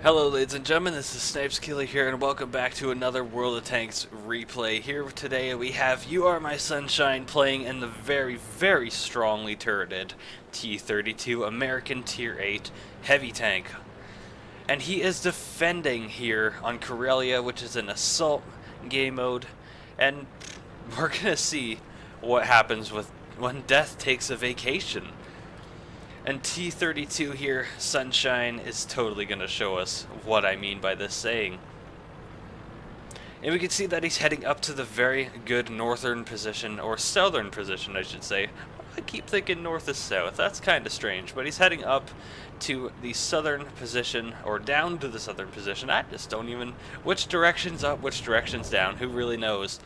Hello ladies and gentlemen, this is Snipes Killer here and welcome back to another World of Tanks replay. Here today we have You Are My Sunshine playing in the very strongly turreted T-32 American Tier 8 heavy tank. And he is defending here on Karelia, which is an assault game mode, and we're gonna see what happens when death takes a vacation. And T-32 here, Sunshine, is totally going to show us what I mean by this saying. And we can see that he's heading up to the very good northern position, or southern position I should say. I keep thinking north is south, that's kind of strange, but he's heading up to the southern position, or down to the southern position. I just don't even, which direction's up, which direction's down, who really knows.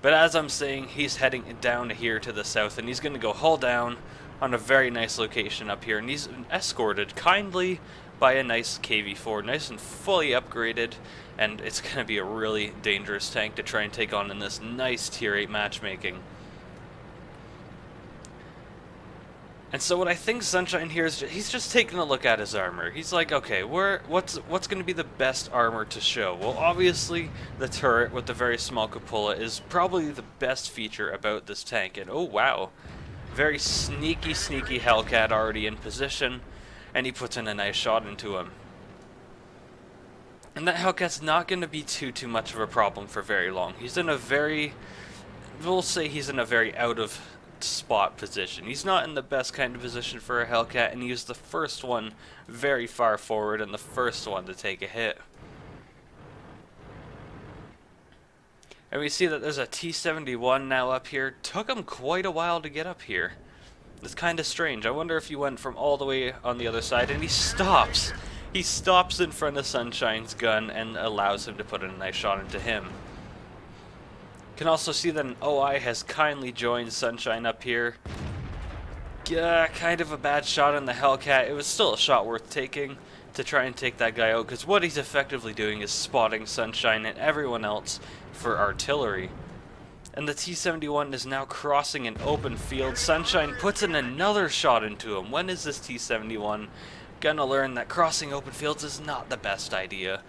But as I'm saying, he's heading down here to the south, and he's going to go hull down on a very nice location up here, and he's escorted kindly by a nice KV-4, nice and fully upgraded, and it's going to be a really dangerous tank to try and take on in this nice Tier 8 matchmaking. And so what I think Sunshine here is, he's just taking a look at his armor. He's like, okay, what's going to be the best armor to show? Well, obviously the turret with the very small cupola is probably the best feature about this tank, and oh wow. Very sneaky Hellcat already in position, and he puts in a nice shot into him. And that Hellcat's not going to be too much of a problem for very long. He's in a very, we'll say he's in a very out of spot position. He's not in the best kind of position for a Hellcat, and he was the first one very far forward and the first one to take a hit. And we see that there's a T-71 now up here. Took him quite a while to get up here. It's kind of strange. I wonder if he went from all the way on the other side, and he stops. He stops in front of Sunshine's gun and allows him to put in a nice shot into him. You can also see that an OI has kindly joined Sunshine up here. Kind of a bad shot on the Hellcat. It was still a shot worth taking to try and take that guy out, because what he's effectively doing is spotting Sunshine and everyone else for artillery. And the T-71 is now crossing an open field. Sunshine puts in another shot into him. When is this T-71 gonna learn that crossing open fields is not the best idea?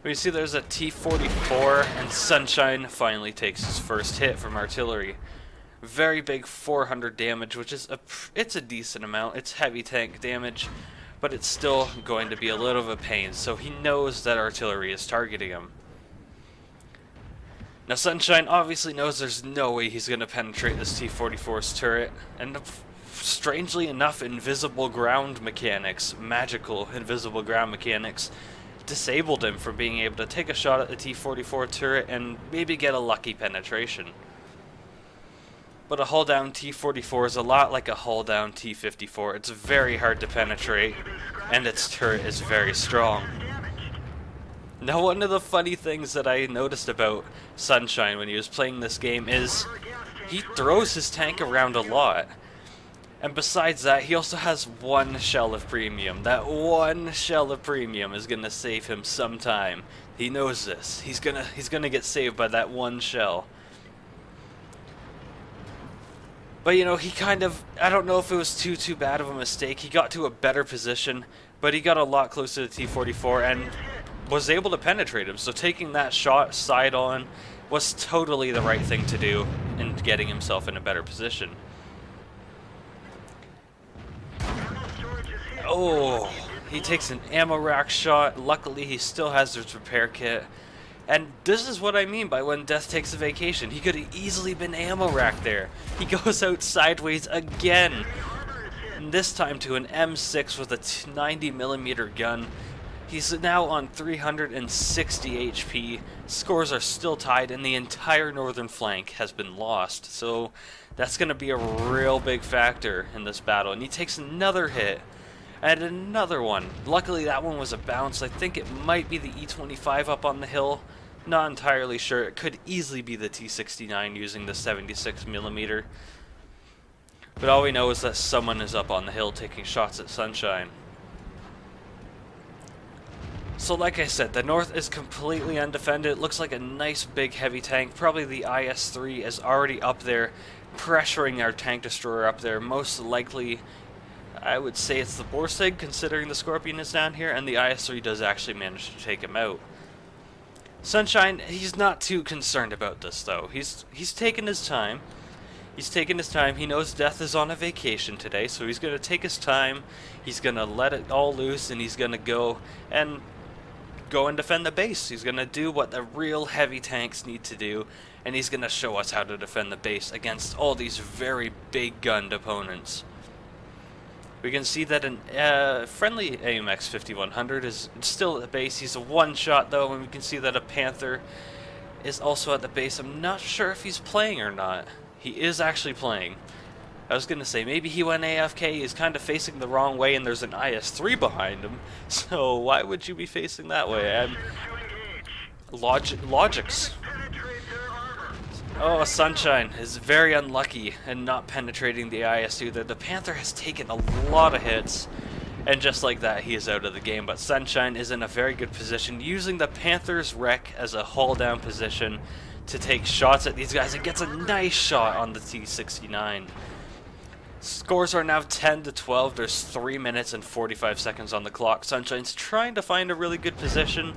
We see there's a T-44, and Sunshine finally takes his first hit from artillery. Very big 400 damage, which is it's a decent amount. It's heavy tank damage, but it's still going to be a little of a pain, so he knows that artillery is targeting him. Now Sunshine obviously knows there's no way he's going to penetrate this T-44's turret, and strangely enough, invisible ground mechanics, magical invisible ground mechanics, disabled him from being able to take a shot at the T-44 turret and maybe get a lucky penetration. But a hull down T-44 is a lot like a hull down T-54. It's very hard to penetrate, and its turret is very strong. Now, one of the funny things that I noticed about Sunshine when he was playing this game is he throws his tank around a lot. And besides that, he also has one shell of premium. That one shell of premium is going to save him some time. He knows this. He's gonna get saved by that one shell. But you know, he kind of, I don't know if it was too bad of a mistake. He got to a better position, but he got a lot closer to T-44 and was able to penetrate him. So taking that shot side on was totally the right thing to do in getting himself in a better position. Oh, he takes an ammo rack shot. Luckily, he still has his repair kit. And this is what I mean by when death takes a vacation. He could have easily been ammo rack there. He goes out sideways again. And this time to an M6 with a 90mm gun. He's now on 360 HP. Scores are still tied, and the entire northern flank has been lost. So that's going to be a real big factor in this battle. And he takes another hit. And another one. Luckily that one was a bounce. I think it might be the E25 up on the hill. Not entirely sure. It could easily be the T69 using the 76mm. But all we know is that someone is up on the hill taking shots at Sunshine. So like I said, the north is completely undefended. It looks like a nice big heavy tank. Probably the IS-3 is already up there, pressuring our tank destroyer up there. Most likely I would say it's the Borsig, considering the Scorpion is down here, and the IS-3 does actually manage to take him out. Sunshine, he's not too concerned about this, though. He's taking his time. He's taking his time. He knows Death is on a vacation today, so he's going to take his time. He's going to let it all loose, and he's going to go and defend the base. He's going to do what the real heavy tanks need to do, and he's going to show us how to defend the base against all these very big-gunned opponents. We can see that a friendly AMX 5100 is still at the base. He's a one-shot, though, and we can see that a Panther is also at the base. I'm not sure if he's playing or not. He is actually playing. I was going to say, maybe he went AFK, he's kind of facing the wrong way, and there's an IS-3 behind him. So why would you be facing that way? Logics. Oh, Sunshine is very unlucky in not penetrating the IS-2. The Panther has taken a lot of hits, and just like that, he is out of the game. But Sunshine is in a very good position, using the Panther's wreck as a haul-down position to take shots at these guys, and gets a nice shot on the T-69. Scores are now 10-12. There's 3 minutes and 45 seconds on the clock. Sunshine's trying to find a really good position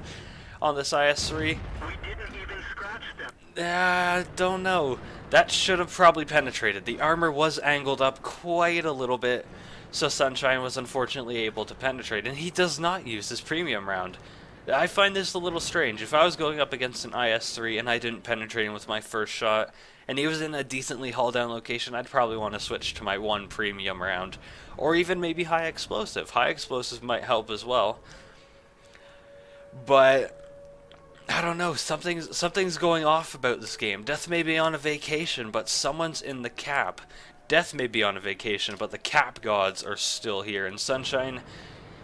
on this IS-3. We didn't even scratch them. Don't know. That should have probably penetrated. The armor was angled up quite a little bit, so Sunshine was unfortunately able to penetrate, and he does not use his premium round. I find this a little strange. If I was going up against an IS-3 and I didn't penetrate him with my first shot, and he was in a decently haul-down location, I'd probably want to switch to my one premium round. Or even maybe high explosive. High explosive might help as well. But I don't know, something's going off about this game. Death may be on a vacation, but someone's in the cap. Death may be on a vacation, but the cap gods are still here. And Sunshine,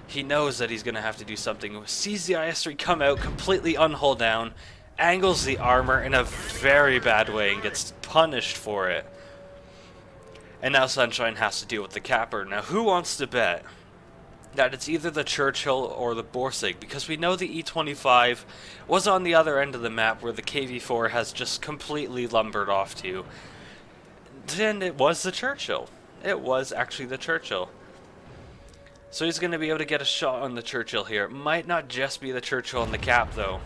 he knows that he's going to have to do something. Sees the IS-3 come out, completely unhull down, angles the armor in a very bad way and gets punished for it. And now Sunshine has to deal with the capper. Now, who wants to bet that it's either the Churchill or the Borsig? Because we know the E-25 was on the other end of the map where the KV-4 has just completely lumbered off to. And it was the Churchill. It was actually the Churchill. So he's going to be able to get a shot on the Churchill here. It might not just be the Churchill on the cap, though.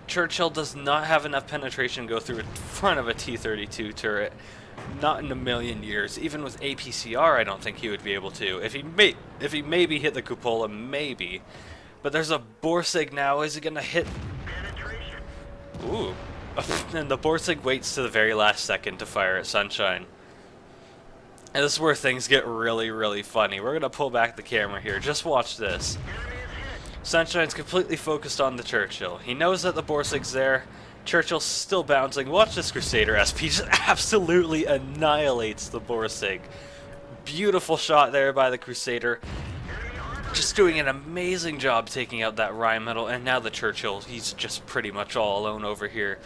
Churchill does not have enough penetration to go through in front of a T-32 turret. Not in a million years. Even with APCR, I don't think he would be able to. If he maybe hit the cupola, maybe. But there's a Borsig now. Is he going to hit? Ooh. And the Borsig waits to the very last second to fire at Sunshine. And this is where things get really, really funny. We're going to pull back the camera here. Just watch this. Sunshine's completely focused on the Churchill. He knows that the Borsig's there. Churchill's still bouncing. Watch this Crusader SP just absolutely annihilates the Borsig. Beautiful shot there by the Crusader. Just doing an amazing job taking out that Rheinmetall. And now the Churchill, he's just pretty much all alone over here.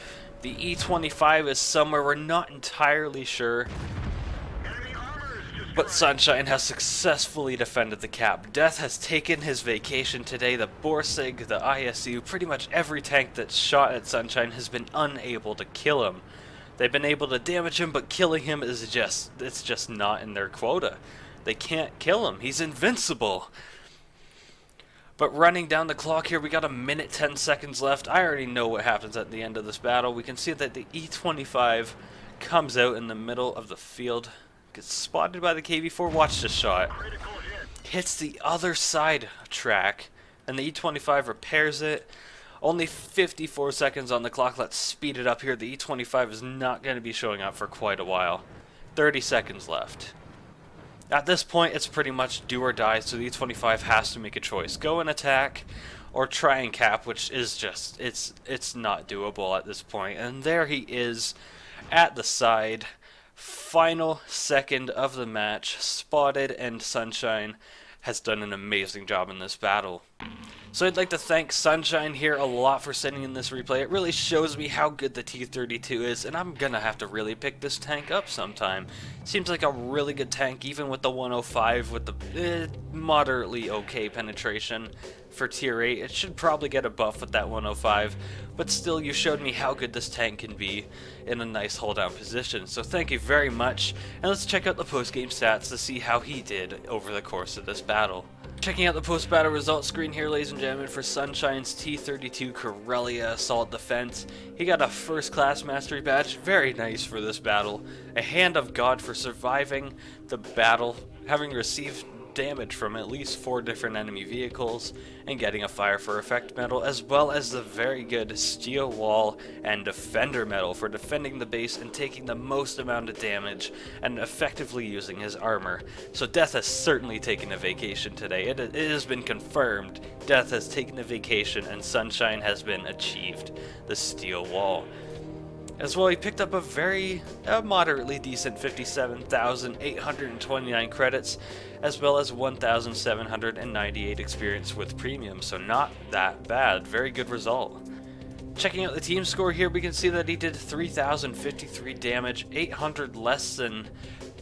The E-25 is somewhere, we're not entirely sure. But Sunshine has successfully defended the cap. Death has taken his vacation today. The Borsig, the ISU, pretty much every tank that's shot at Sunshine has been unable to kill him. They've been able to damage him, but killing him is it's just not in their quota. They can't kill him. He's invincible. But running down the clock here, we got 1 minute 10 seconds left. I already know what happens at the end of this battle. We can see that the E-25 comes out in the middle of the field. Gets spotted by the KV-4. Watch this shot. Hits the other side track, and the E-25 repairs it. Only 54 seconds on the clock. Let's speed it up here. The E-25 is not going to be showing up for quite a while. 30 seconds left. At this point, it's pretty much do or die, so the E-25 has to make a choice. Go and attack, or try and cap, which is just, it's not doable at this point. And there he is at the side. Final second of the match, spotted, and Sunshine has done an amazing job in this battle. So I'd like to thank Sunshine here a lot for sending in this replay. It really shows me how good the T-32 is, and I'm gonna have to really pick this tank up sometime. Seems like a really good tank, even with the 105 with the moderately okay penetration. for tier 8. It should probably get a buff with that 105, but still you showed me how good this tank can be in a nice hold down position. So thank you very much, and let's check out the post game stats to see how he did over the course of this battle. Checking out the post-battle results screen here, ladies and gentlemen, for Sunshine's T-32 Corellia Assault Defense. He got a first-class mastery badge, very nice for this battle. A Hand of God for surviving the battle, having received damage from at least 4 different enemy vehicles, and getting a Fire for Effect medal, as well as the very good Steel Wall and Defender medal for defending the base and taking the most amount of damage and effectively using his armor. So Death has certainly taken a vacation today. It has been confirmed. Death has taken a vacation and Sunshine has been achieved. The Steel Wall. As well, he picked up a very moderately decent 57,829 credits, as well as 1,798 experience with premium, so not that bad. Very good result. Checking out the team score here, we can see that he did 3,053 damage, 800 less than,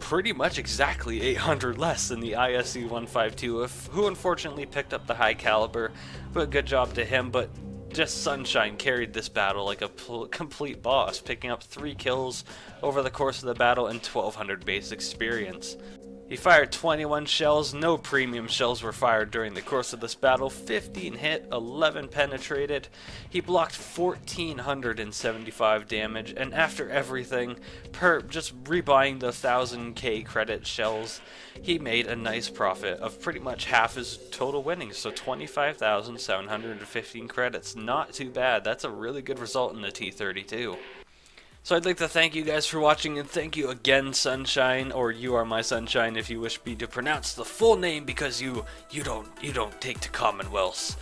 pretty much exactly 800 less than the ISE 152, who unfortunately picked up the high caliber, but good job to him. But just Sunshine carried this battle like a complete boss, picking up 3 kills over the course of the battle and 1,200 base experience. He fired 21 shells, no premium shells were fired during the course of this battle, 15 hit, 11 penetrated. He blocked 1,475 damage, and after everything, just rebuying the 1,000k credit shells, he made a nice profit of pretty much half his total winnings, so 25,715 credits. Not too bad. That's a really good result in the T-32. So I'd like to thank you guys for watching, and thank you again, Sunshine, or You Are My Sunshine if you wish me to pronounce the full name, because you don't take to Commonwealths.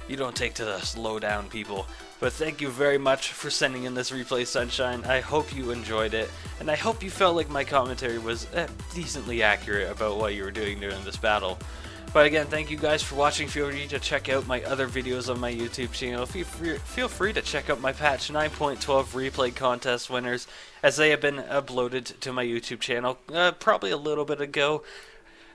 You don't take to the low down people. But thank you very much for sending in this replay, Sunshine. I hope you enjoyed it, and I hope you felt like my commentary was decently accurate about what you were doing during this battle. But again, thank you guys for watching. Feel free to check out my other videos on my YouTube channel. Feel free to check out my patch 9.12 replay contest winners, as they have been uploaded to my YouTube channel probably a little bit ago.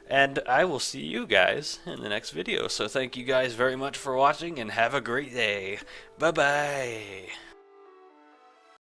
And I will see you guys in the next video. So thank you guys very much for watching, and have a great day. Bye-bye.